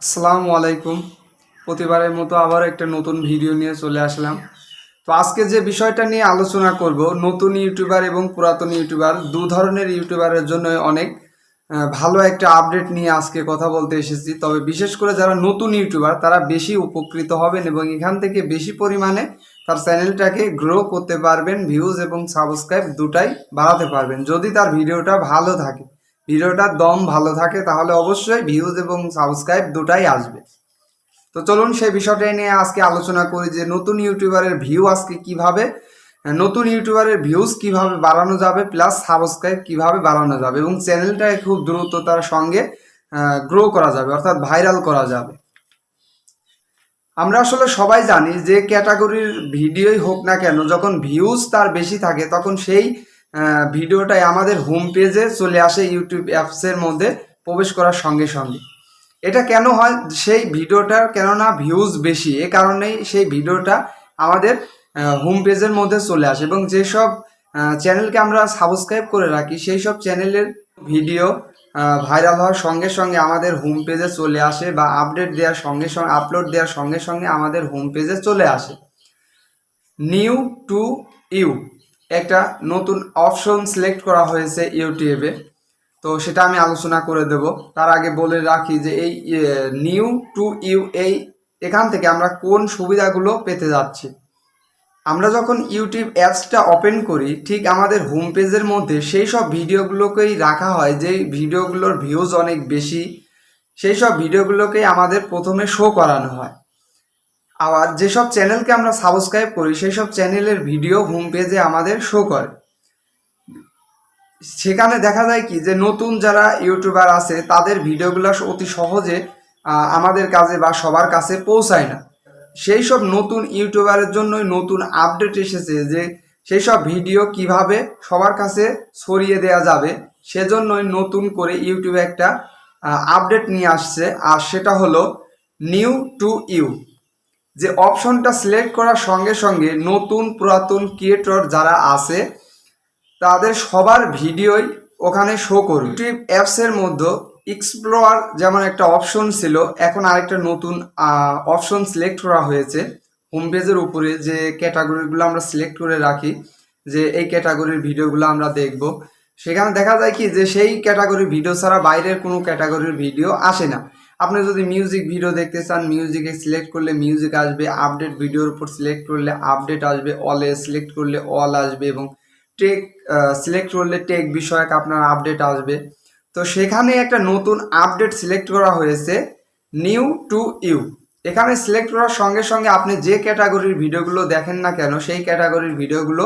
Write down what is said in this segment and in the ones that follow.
আসসালামু আলাইকুম। প্রতিবারের মতো আবার একটা নতুন ভিডিও নিয়ে চলে আসলাম। তো আজকে যে বিষয়টা নিয়ে আলোচনা করব, নতুন ইউটিউবার এবং পুরাতন ইউটিউবার দু ধরনের ইউটিউবারের জন্য অনেক ভালো একটা আপডেট নিয়ে আজকে কথা বলতে এসেছি। তবে বিশেষ করে যারা নতুন ইউটিউবার তারা বেশি উপকৃত হবেন এবং এখান থেকে বেশি পরিমাণে তার চ্যানেলটাকে গ্রো করতে পারবেন, ভিউজ এবং সাবস্ক্রাইব দুটাই বাড়াতে পারবেন যদি তার ভিডিওটা ভালো থাকে। ভিডিওটার দম ভালো থাকে তাহলে অবশ্যই ভিউজ এবং সাবস্ক্রাইব দুটাই আসবে। তো চলুন সেই বিষয়টা নিয়ে আজকে আলোচনা করি যে নতুন ইউটিউবারের ভিউ আজকে কিভাবে, নতুন ইউটিউবারের ভিউজ কিভাবে বাড়ানো যাবে, প্লাস সাবস্ক্রাইব কিভাবে বাড়ানো যাবে এবং চ্যানেলটাকে খুব দ্রুততার সঙ্গে গ্রো করা যাবে, অর্থাৎ ভাইরাল করা যাবে। আমরা আসলে সবাই জানি যে ক্যাটাগরির ভিডিওই হোক না কেন, যখন ভিউজ তার বেশি থাকে তখন সেই ভিডিওটাই আমাদের হোম পেজে চলে আসে ইউটিউব অ্যাপসের মধ্যে প্রবেশ করার সঙ্গে সঙ্গে। এটা কেন হয়? সেই ভিডিওটার কেননা ভিউজ বেশি, এ কারণেই সেই ভিডিওটা আমাদের হোম পেজের মধ্যে চলে আসে এবং যেসব চ্যানেলকে আমরা সাবস্ক্রাইব করে রাখি সেই সব চ্যানেলের ভিডিও ভাইরাল হওয়ার সঙ্গে সঙ্গে আমাদের হোম পেজে চলে আসে বা আপডেট দেওয়ার সঙ্গে সঙ্গে, আপলোড দেওয়ার সঙ্গে সঙ্গে আমাদের হোম পেজে চলে আসে। নিউ টু ইউ একটা নতুন অপশন সিলেক্ট করা হয়েছে ইউটিউবে, তো সেটা আমি আলোচনা করে দেব। তার আগে বলে রাখি যে এই নিউ টু ইউ এখান থেকে আমরা কোন সুবিধাগুলো পেতে যাচ্ছি। আমরা যখন ইউটিউব অ্যাপসটা ওপেন করি ঠিক আমাদের হোম পেজের মধ্যে সেই সব ভিডিওগুলোকেই রাখা হয় যে ভিডিওগুলোর ভিউজ অনেক বেশি, সেই সব ভিডিওগুলোকেই আমাদের প্রথমে শো করানো হয়। আবার যেসব চ্যানেলকে আমরা সাবস্ক্রাইব করি সেই সব চ্যানেলের ভিডিও হোম পেজে আমাদের শো করে। সেখানে দেখা যায় কি যে নতুন যারা ইউটিউবার আছে তাদের ভিডিওগুলো অতি সহজে আমাদের কাছে বা সবার কাছে পৌঁছায় না। সেই সব নতুন ইউটিউবারের জন্যই নতুন আপডেট এসেছে যে সেই সব ভিডিও কিভাবে সবার কাছে ছড়িয়ে দেওয়া যাবে, সেজন্যই নতুন করে ইউটিউবে একটা আপডেট নিয়ে আসছে। আর সেটা হলো নিউ টু ইউ। যে অপশনটা সিলেক্ট করার সঙ্গে সঙ্গে নতুন পুরাতন ক্রিয়েটর যারা আছে তাদের সবার ভিডিওই ওখানে শো করবে। ইউটিউব অ্যাপসের মধ্যে এক্সপ্লোর যেমন একটা অপশন ছিল, এখন আরেকটা নতুন অপশন সিলেক্ট করা হয়েছে হোম পেজের উপরে। যে ক্যাটাগরিগুলো আমরা সিলেক্ট করে রাখি যে এই ক্যাটাগরির ভিডিওগুলো আমরা দেখব, সেখানে দেখা যায় কি যে সেই ক্যাটাগরির ভিডিও ছাড়া বাইরের কোনো ক্যাটাগরির ভিডিও আসে না। আপনি যদি মিউজিক ভিডিও দেখতে চান মিউজিকে সিলেক্ট করলে মিউজিক আসবে, আপডেট ভিডিওর উপর সিলেক্ট করলে আপডেট আসবে, অলে সিলেক্ট করলে অল আসবে এবং টেক সিলেক্ট করলে টেক বিষয়ক আপনার আপডেট আসবে। তো সেখানে একটা নতুন আপডেট সিলেক্ট করা হয়েছে নিউ টু ইউ। এখানে সিলেক্ট করার সঙ্গে সঙ্গে আপনি যে ক্যাটাগরির ভিডিওগুলো দেখেন না কেন সেই ক্যাটাগরির ভিডিওগুলো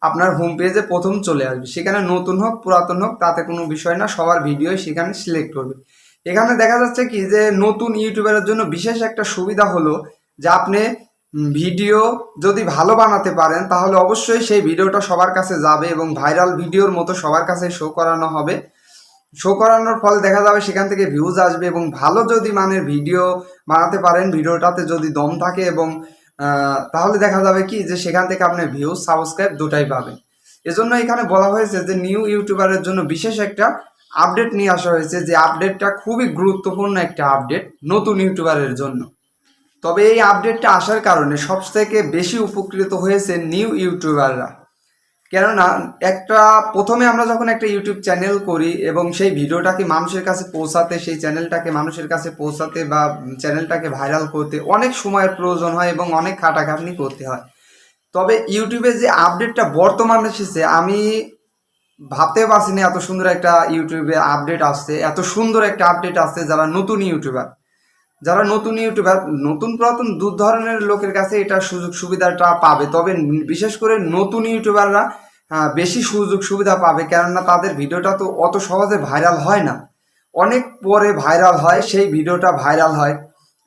আপনার হোম পেজে প্রথম চলে আসবে। সেখানে নতুন হোক পুরাতন হোক তাতে কোনো বিষয় না, সবার ভিডিও সেখানে সিলেক্ট করবে। এখানে দেখা যাচ্ছে কি যে নতুন ইউটিউবারের জন্য বিশেষ একটা সুবিধা হলো যে আপনি ভিডিও যদি ভালো বানাতে পারেন তাহলে অবশ্যই সেই ভিডিওটা সবার কাছে যাবে এবং ভাইরাল ভিডিওর মতো সবার কাছে শো করানো হবে। শো করানোর ফলে দেখা যাবে সেখান থেকে ভিউজ আসবে এবং ভালো যদি মানের ভিডিও বানাতে পারেন, ভিডিওটাতে যদি দম থাকে এবং তাহলে দেখা যাবে কি যে সেখান থেকে আপনি ভিউজ সাবস্ক্রাইব দুটাই পাবেন। এজন্য এখানে বলা হয়েছে যে নিউ ইউটিউবারের জন্য বিশেষ একটা আপডেট নিয়ে আসা হয়েছে, যে আপডেটটা খুবই গুরুত্বপূর্ণ একটা আপডেট নতুন ইউটিউবারের জন্য। তবে এই আপডেটটা আসার কারণে সবথেকে বেশি উপকৃত হয়েছে নিউ ইউটিউবাররা। কেননা প্রথমে আমরা যখন একটা ইউটিউব চ্যানেল করি এবং সেই ভিডিওটাকে মানুষের কাছে পৌঁছাতে, সেই চ্যানেলটাকে মানুষের কাছে পৌঁছাতে বা চ্যানেলটাকে ভাইরাল করতে অনেক সময়ের প্রয়োজন হয় এবং অনেক খাটাখাটনি করতে হয়। তবে ইউটিউবে যে আপডেটটা বর্তমানে এসেছে আমি ভাবতে পারছি না এত সুন্দর একটা ইউটিউবে আপডেট আসছে, এত সুন্দর একটা আপডেট আসছে। যারা নতুন ইউটিউবার নতুন পুরাতন দু ধরনের লোকের কাছে এটা সুযোগ সুবিধাটা পাবে, তবে বিশেষ করে নতুন ইউটিউবাররা বেশি সুযোগ সুবিধা পাবে, কেননা তাদের ভিডিওটা তো অত সহজে ভাইরাল হয় না, অনেক পরে ভাইরাল হয়, সেই ভিডিওটা ভাইরাল হয়।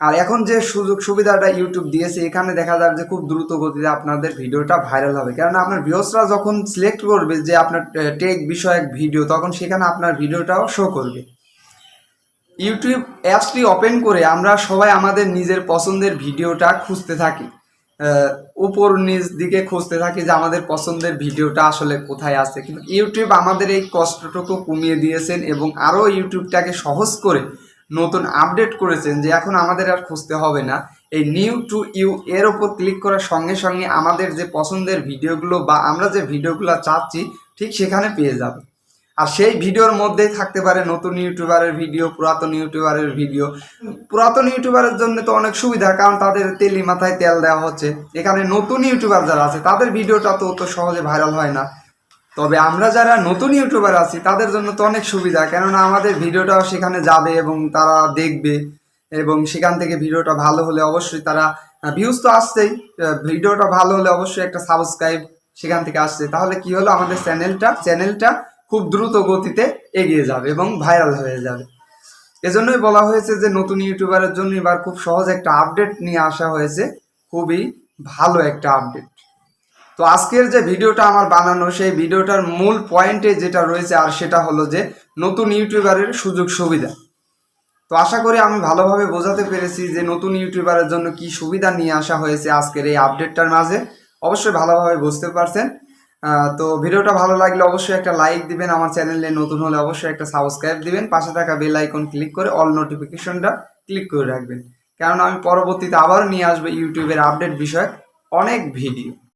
আর এখন যে সুযোগ সুবিধাটা ইউটিউব দিয়েছে এখানে দেখা যাবে যে খুব দ্রুত গতিতে আপনাদের ভিডিওটা ভাইরাল হবে, কেননা আপনার ভিউয়ার্সরা যখন সিলেক্ট করবে যে আপনার টেক বিষয়ক ভিডিও তখন সেখানে আপনার ভিডিওটাও শো করবে। ইউটিউব অ্যাপসটি ওপেন করে আমরা সবাই আমাদের নিজের পছন্দের ভিডিওটা খুঁজতে থাকি, উপর নিচ দিকে খুঁজতে থাকি যে আমাদের পছন্দের ভিডিওটা আসলে কোথায় আছে। কিন্তু ইউটিউব আমাদের এই কষ্টটুকু কমিয়ে দিয়েছেন এবং আরও ইউটিউবটাকে সহজ করে নতুন আপডেট করেছেন যে এখন আমাদের আর খুঁজতে হবে না, এই নিউ টু ইউ এর ওপর ক্লিক করার সঙ্গে সঙ্গে আমাদের যে পছন্দের ভিডিওগুলো বা আমরা যে ভিডিওগুলো চাচ্ছি ঠিক সেখানে পেয়ে যাবে। আর সেই ভিডিওর মধ্যেই থাকতে পারে নতুন ইউটিউবারের ভিডিও, পুরাতন ইউটিউবারের ভিডিও। পুরাতন ইউটিউবারের জন্য তো অনেক সুবিধা, কারণ তাদের তেলি মাথায় তেল দেওয়া হচ্ছে। এখানে নতুন ইউটিউবার যারা আছে তাদের ভিডিওটা তো অত সহজে ভাইরাল হয় না। তবে আমরা যারা নতুন ইউটিউবার আছি তাদের জন্য তো অনেক সুবিধা, কেননা আমাদের ভিডিওটাও সেখানে যাবে এবং তারা দেখবে, এবং সেখান থেকে ভিডিওটা ভালো হলে অবশ্যই তারা ভিউজ তো আসছেই, ভিডিওটা ভালো হলে অবশ্যই একটা সাবস্ক্রাইব সেখান থেকে আসছে। তাহলে কি হলো, আমাদের চ্যানেলটা খুব দ্রুত গতিতে এগিয়ে যাবে এবং ভাইরাল হয়ে যাবে। এজন্যই বলা হয়েছে যে নতুন ইউটিউবারের জন্য এবার খুব সহজ একটা আপডেট নিয়ে আসা হয়েছে, খুবই ভালো একটা আপডেট। তো আজকের যে ভিডিওটা আমার বানানো, সেই ভিডিওটার মূল পয়েন্টে যেটা রয়েছে আর সেটা হলো যে নতুন ইউটিউবারের সুযোগ সুবিধা। তো আশা করি আমি ভালোভাবে বোঝাতে পেরেছি যে নতুন ইউটিউবারের জন্য কি সুবিধা নিয়ে আসা হয়েছে আজকের এই আপডেটটার মাঝে। অবশ্যই ভালোভাবে বুঝতে পারছেন। তো ভিডিওটা ভালো লাগলে অবশ্যই একটা লাইক দিবেন, আমার চ্যানেলে নতুন হলে অবশ্যই একটা সাবস্ক্রাইব দিবেন, পাশে থাকা বেল আইকন ক্লিক করে অল নোটিফিকেশনটা ক্লিক করে রাখবেন, কারণ আমি পরবর্তীতে আবার নিয়ে আসবো ইউটিউবের আপডেট বিষয়ক অনেক ভিডিও।